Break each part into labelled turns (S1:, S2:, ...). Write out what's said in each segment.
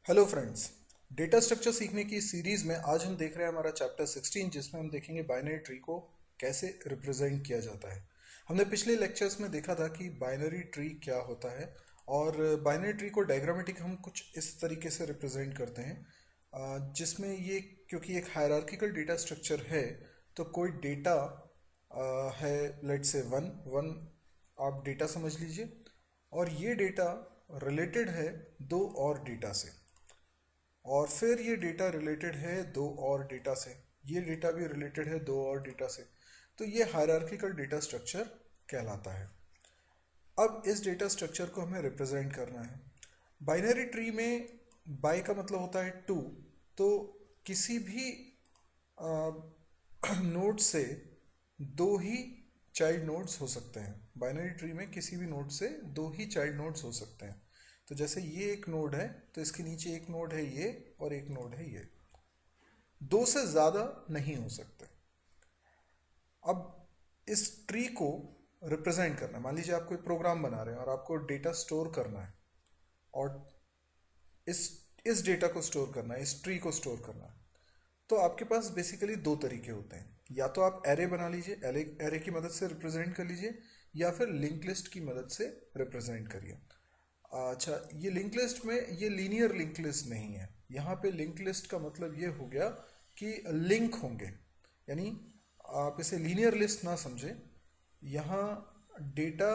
S1: Hello friends. Data structure सीखने की series में आज हम देख रहे हैं हमारा चैप्टर 16, जिसमें हम देखेंगे बाइनरी ट्री को कैसे रिप्रेजेंट किया जाता है। हमने पिछले लेक्चर्स में देखा था कि बाइनरी ट्री क्या होता है, और बाइनरी ट्री को डायग्रामेटिक हम कुछ इस तरीके से रिप्रेजेंट करते हैं, जिसमें ये क्योंकि एक हायरार्किकल डेटा स्ट्रक्चर है, तो कोई डेटा है, लेट्स से वन वन आप डेटा समझ लीजिए, और ये डेटा रिलेटेड है दो और डेटा से, और फिर ये डेटा रिलेटेड है दो और डेटा से, ये डेटा भी रिलेटेड है दो और डेटा से। तो ये हायरार्किकल डेटा स्ट्रक्चर कहलाता है। अब इस डेटा स्ट्रक्चर को हमें रिप्रेजेंट करना है बाइनरी ट्री में। बाई का मतलब होता है टू, तो किसी भी नोड से दो ही चाइल्ड नोड्स हो सकते हैं। बाइनरी ट्री में किसी भी नोड से दो ही चाइल्ड नोड्स हो सकते हैं। तो जैसे ये एक नोड है, तो इसके नीचे एक नोड है ये, और एक नोड है ये। दो से ज़्यादा नहीं हो सकते। अब इस ट्री को रिप्रेजेंट करना है। मान लीजिए आप कोई प्रोग्राम बना रहे हैं और आपको डेटा स्टोर करना है, और इस इस डेटा को स्टोर करना है, इस ट्री को स्टोर करना है। तो आपके पास बेसिकली दो तरीके होते हैं। या तो आप एरे बना लीजिए, एरे की मदद से रिप्रेजेंट कर लीजिए, या फिर लिंक लिस्ट की मदद से रिप्रेजेंट करिए। अच्छा, ये लिंक लिस्ट में ये लीनियर लिंक लिस्ट नहीं है। यहाँ पे लिंक लिस्ट का मतलब ये हो गया कि लिंक होंगे, यानी आप इसे लीनियर लिस्ट ना समझे। यहाँ डेटा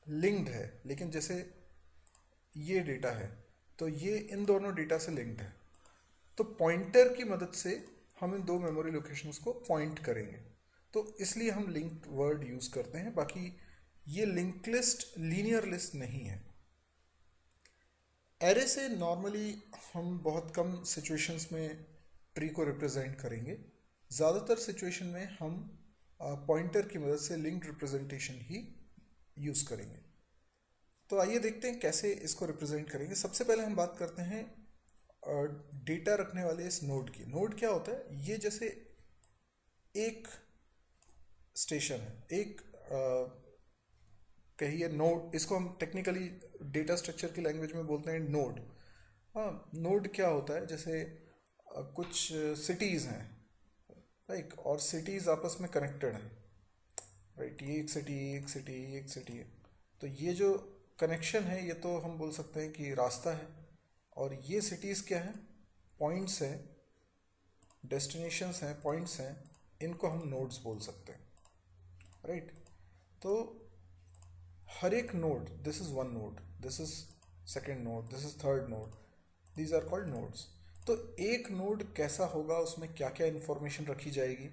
S1: लिंक्ड है, लेकिन जैसे ये डेटा है, तो ये इन दोनों डेटा से लिंक्ड है। तो पॉइंटर की मदद से हम इन दो मेमोरी लोकेशंस को पॉइंट करेंगे, तो इसलिए हम लिंक्ड वर्ड यूज़ करते हैं। बाकी ये लिंक लिस्ट लीनियर लिस्ट नहीं है। एरे से नॉर्मली हम बहुत कम सिचुएशंस में ट्री को रिप्रेजेंट करेंगे। ज़्यादातर सिचुएशन में हम पॉइंटर की मदद से लिंक्ड रिप्रेजेंटेशन ही यूज़ करेंगे। तो आइए देखते हैं कैसे इसको रिप्रेजेंट करेंगे। सबसे पहले हम बात करते हैं डेटा रखने वाले इस नोड की। नोड क्या होता है? ये जैसे एक स्टेशन है, एक कहिए नोड, इसको हम टेक्निकली डेटा स्ट्रक्चर की लैंग्वेज में बोलते हैं नोड। हाँ, नोड क्या होता है? जैसे कुछ सिटीज़ हैं, राइट, और सिटीज़ आपस में कनेक्टेड हैं, राइट। ये एक सिटी, एक सिटी, एक सिटी है। तो ये जो कनेक्शन है, ये तो हम बोल सकते हैं कि रास्ता है। और ये सिटीज़ क्या है? पॉइंट्स हैं, डेस्टिनेशंस हैं, पॉइंट्स हैं। इनको हम नोड्स बोल सकते हैं, राइट। तो हर एक node, this is one node, this is second node, this is third node, these are called nodes. तो एक नोड कैसा होगा, उसमें क्या क्या इंफॉर्मेशन रखी जाएगी?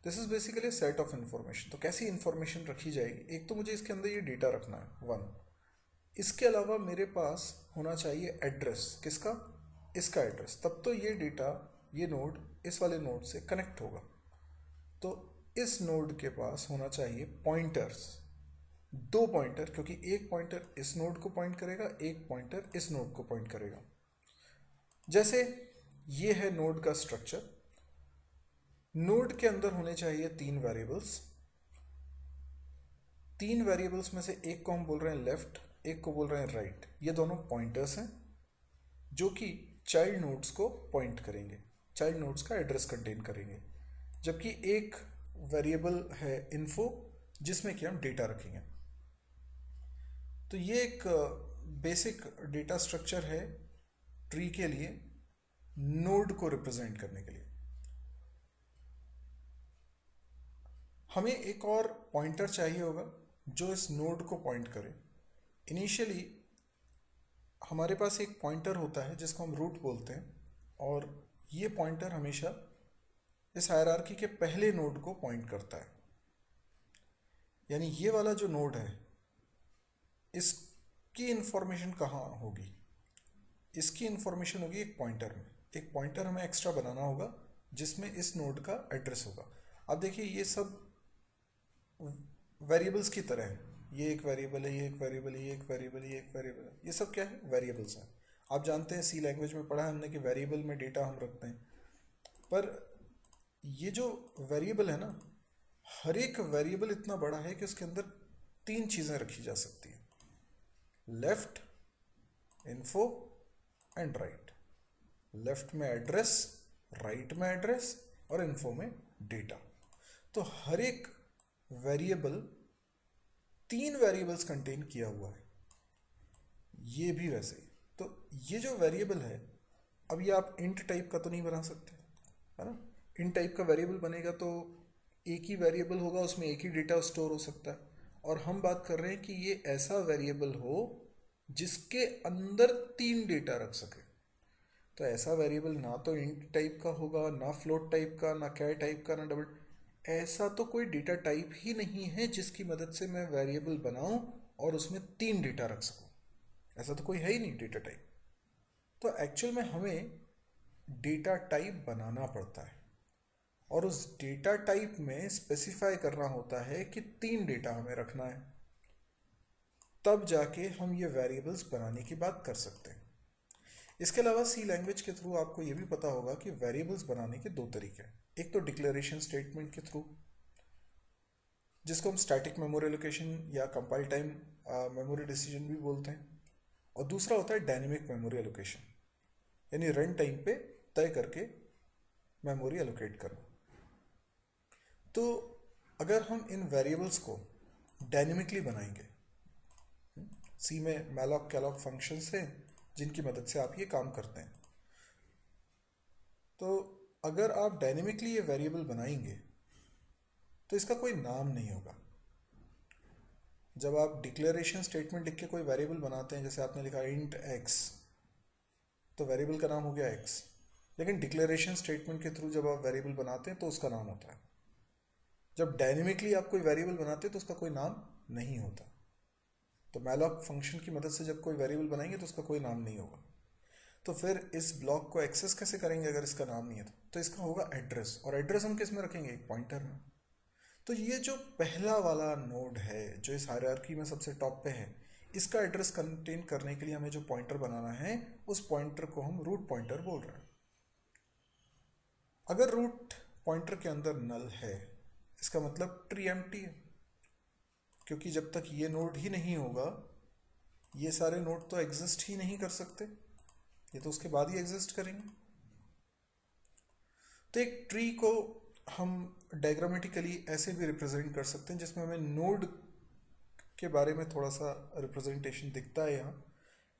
S1: This is basically set of information. तो कैसी इंफॉर्मेशन रखी जाएगी? एक तो मुझे इसके अंदर ये डेटा रखना है, वन। इसके अलावा मेरे पास होना चाहिए एड्रेस। किसका? इसका एड्रेस। तब तो ये डेटा, ये नोड इस वाले नोड से कनेक्ट होगा। तो इस नोड के पास होना चाहिए पॉइंटर्स, दो पॉइंटर, क्योंकि एक पॉइंटर इस नोड को पॉइंट करेगा, एक पॉइंटर इस नोड को पॉइंट करेगा। जैसे ये है नोड का स्ट्रक्चर। नोड के अंदर होने चाहिए तीन वेरिएबल्स। तीन वेरिएबल्स में से एक को हम बोल रहे हैं लेफ्ट, एक को बोल रहे हैं राइट। ये दोनों पॉइंटर्स हैं जो कि चाइल्ड नोड्स को पॉइंट करेंगे, चाइल्ड नोड्स का एड्रेस कंटेन करेंगे। जबकि एक वेरिएबल है इन्फो, जिसमें कि हम डेटा रखेंगे। तो ये एक बेसिक डेटा स्ट्रक्चर है ट्री के लिए, नोड को रिप्रेजेंट करने के लिए। हमें एक और पॉइंटर चाहिए होगा जो इस नोड को पॉइंट करे। इनिशियली हमारे पास एक पॉइंटर होता है जिसको हम रूट बोलते हैं, और ये पॉइंटर हमेशा इस हायरार्की के पहले नोड को पॉइंट करता है। यानी ये वाला जो नोड है, इसकी इंफॉर्मेशन कहाँ होगी? इसकी इंफॉर्मेशन होगी एक पॉइंटर में। एक पॉइंटर हमें एक्स्ट्रा बनाना होगा जिसमें इस नोड का एड्रेस होगा। अब देखिए, ये सब वेरिएबल्स की तरह है। ये एक वेरिएबल है, ये एक वेरिएबल है, ये एक वेरिएबल है, ये एक वेरिएबल है। ये सब क्या है? वेरिएबल्स हैं। आप जानते हैं, सी लैंग्वेज में पढ़ा है हमने कि वेरिएबल में डेटा हम रखते हैं। पर ये जो वेरिएबल है ना, हर एक वेरिएबल इतना बड़ा है कि उसके अंदर तीन चीज़ें रखी जा सकती हैं: left, info and right. Left में एड्रेस, राइट में एड्रेस और इन्फो में डेटा। तो हर एक वेरिएबल 3 वेरिएबल्स कंटेन किया हुआ है, ये भी वैसे ही। तो ये जो वेरिएबल है, अब ये आप इंट टाइप का तो नहीं बना सकते, है ना। इंट टाइप का वेरिएबल बनेगा तो एक ही वेरिएबल होगा, उसमें एक ही डेटा स्टोर हो सकता है। और हम बात कर रहे हैं कि ये ऐसा वेरिएबल हो जिसके अंदर 3 डेटा रख सके। तो ऐसा वेरिएबल ना तो इंट टाइप का होगा, ना फ्लोट टाइप का, ना कैर टाइप का, ना डबल। ऐसा तो कोई डेटा टाइप ही नहीं है जिसकी मदद से मैं वेरिएबल बनाऊं और उसमें 3 डेटा रख सकूं। ऐसा तो कोई है ही नहीं डेटा टाइप। तो एक्चुअल में हमें डेटा टाइप बनाना पड़ता है और उस डेटा टाइप में स्पेसिफाई करना होता है कि 3 डेटा हमें रखना है, तब जाके हम ये वेरिएबल्स बनाने की बात कर सकते हैं। इसके अलावा सी लैंग्वेज के थ्रू आपको ये भी पता होगा कि वेरिएबल्स बनाने के 2 तरीके हैं। एक तो डिक्लेरेशन स्टेटमेंट के थ्रू, जिसको हम स्टैटिक मेमोरी एलोकेशन या कंपाइल टाइम मेमोरी डिसीजन भी बोलते हैं। और दूसरा होता है डायनेमिक मेमोरी एलोकेशन, यानी रन टाइम पे तय करके मेमोरी एलोकेट करना। तो अगर हम इन वेरिएबल्स को डायनेमिकली बनाएंगे, सी में मैलॉक कैलॉक फंक्शंस हैं जिनकी मदद से आप ये काम करते हैं। तो अगर आप डायनेमिकली ये वेरिएबल बनाएंगे तो इसका कोई नाम नहीं होगा। जब आप डिक्लेरेशन स्टेटमेंट लिख के कोई वेरिएबल बनाते हैं, जैसे आपने लिखा इंट एक्स, तो वेरिएबल का नाम हो गया एक्स। लेकिन डिक्लेरेशन स्टेटमेंट के थ्रू जब आप वेरिएबल बनाते हैं तो उसका नाम होता है। जब डायनेमिकली आप कोई वेरिएबल बनाते हैं तो उसका कोई नाम नहीं होता। तो मैलॉक फंक्शन की मदद से जब कोई वेरिएबल बनाएंगे तो उसका कोई नाम नहीं होगा। तो फिर इस ब्लॉक को एक्सेस कैसे करेंगे अगर इसका नाम नहीं है तो इसका होगा एड्रेस। और एड्रेस हम किस में रखेंगे? एक पॉइंटर में। तो ये जो पहला वाला नोड है जो इस हायरार्की में सबसे टॉप पे है, इसका एड्रेस कंटेन करने के लिए हमें जो पॉइंटर बनाना है, उस पॉइंटर को हम रूट पॉइंटर बोल रहे हैं। अगर रूट पॉइंटर के अंदर नल है, इसका मतलब ट्री एम्प्टी है, क्योंकि जब तक ये नोड ही नहीं होगा ये सारे नोड तो एग्जिस्ट ही नहीं कर सकते, ये तो उसके बाद ही एग्जिस्ट करेंगे। तो एक ट्री को हम डायग्रामेटिकली ऐसे भी रिप्रेजेंट कर सकते हैं जिसमें हमें नोड के बारे में थोड़ा सा रिप्रेजेंटेशन दिखता है। यहाँ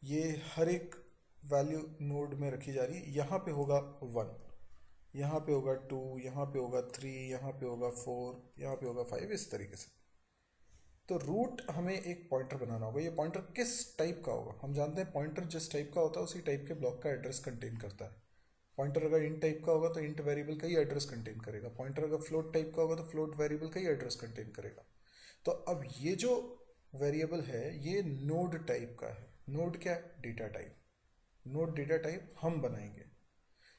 S1: ये हर एक वैल्यू नोड में रखी जा रही है। यहाँ पे होगा 1, यहाँ पे होगा 2, यहाँ पे होगा 3, यहाँ पे होगा 4, यहाँ पे होगा 5, इस तरीके से। तो रूट हमें एक पॉइंटर बनाना होगा। ये पॉइंटर किस टाइप का होगा? हम जानते हैं पॉइंटर जिस टाइप का होता है उसी टाइप के ब्लॉक का एड्रेस कंटेन करता है। पॉइंटर अगर इंट टाइप का होगा तो इंट वेरिएबल का ही एड्रेस कंटेन करेगा। पॉइंटर अगर फ्लोट टाइप का होगा तो फ्लोट वेरिएबल का ही एड्रेस कंटेन करेगा। तो अब ये जो वेरिएबल है ये नोड टाइप का है। नोड क्या है? Data type. Node data type हम बनाएंगे।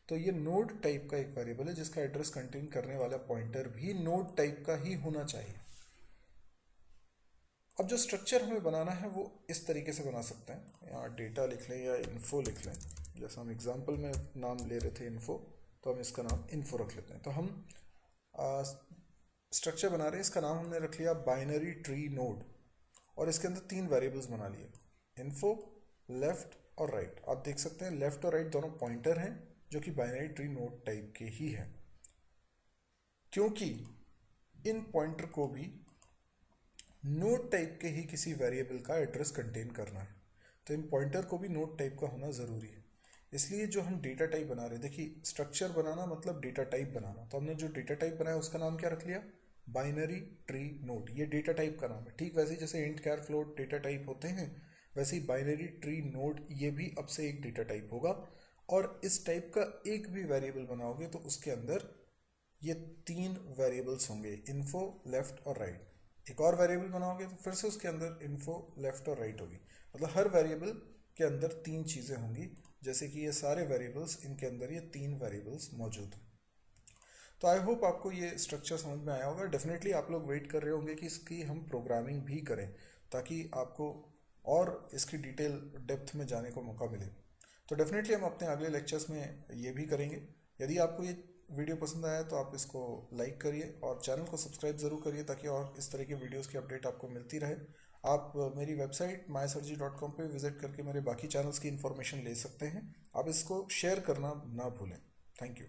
S1: तो ये नोड टाइप का एक वेरिएबल है जिसका एड्रेस कंटेन करने वाला पॉइंटर भी नोड टाइप का ही होना चाहिए। अब जो स्ट्रक्चर हमें बनाना है वो इस तरीके से बना सकते हैं। यहाँ डेटा लिख लें या इन्फो लिख लें। जैसा हम एग्जांपल में नाम ले रहे थे इन्फो, तो हम इसका नाम इन्फो रख लेते हैं। तो हम स्ट्रक्चर बना रहे हैं, इसका नाम हमने रख लिया बाइनरी ट्री नोड, और इसके अंदर 3 वेरिएबल्स बना लिए, इन्फो, लेफ्ट और राइट। आप देख सकते हैं लेफ्ट और राइट दोनों पॉइंटर हैं जो कि बाइनरी ट्री नोड टाइप के ही हैं, क्योंकि इन पॉइंटर को भी नोड टाइप के ही किसी वेरिएबल का एड्रेस कंटेन करना है। तो इन पॉइंटर को भी नोड टाइप का होना ज़रूरी है। इसलिए जो हम डेटा टाइप बना रहे हैं, देखिए स्ट्रक्चर बनाना मतलब डेटा टाइप बनाना, तो हमने जो डेटा टाइप बनाया उसका नाम क्या रख लिया? Binary tree node. ये डेटा टाइप का नाम है। ठीक वैसे ही जैसे इंट, कैर, फ्लोट डेटा टाइप होते हैं, वैसे ही बाइनरी ट्री नोड ये भी अब से एक डेटा टाइप होगा। और इस टाइप का एक भी वेरिएबल बनाओगे तो उसके अंदर ये 3 वेरिएबल्स होंगे, इन्फो, लेफ्ट और राइट। एक और वेरिएबल बनाओगे तो फिर से उसके अंदर इन्फो, लेफ्ट और राइट होगी। मतलब हर वेरिएबल के अंदर 3 चीज़ें होंगी, जैसे कि ये सारे वेरिएबल्स, इनके अंदर ये 3 वेरिएबल्स मौजूद हैं। तो आई होप आपको ये स्ट्रक्चर समझ में आया होगा। डेफिनेटली आप लोग वेट कर रहे होंगे कि इसकी हम प्रोग्रामिंग भी करें ताकि आपको और इसकी डिटेल डेप्थ में जाने को मौका मिले। तो डेफिनेटली हम अपने अगले लेक्चर्स में ये भी करेंगे। यदि आपको ये वीडियो पसंद आया तो आप इसको लाइक करिए और चैनल को सब्सक्राइब ज़रूर करिए ताकि और इस तरह के वीडियोस की अपडेट आपको मिलती रहे। आप मेरी वेबसाइट mysurgery.com पे विजिट करके मेरे बाकी चैनल्स की इन्फॉर्मेशन ले सकते हैं। आप इसको शेयर करना ना भूलें। Thank you.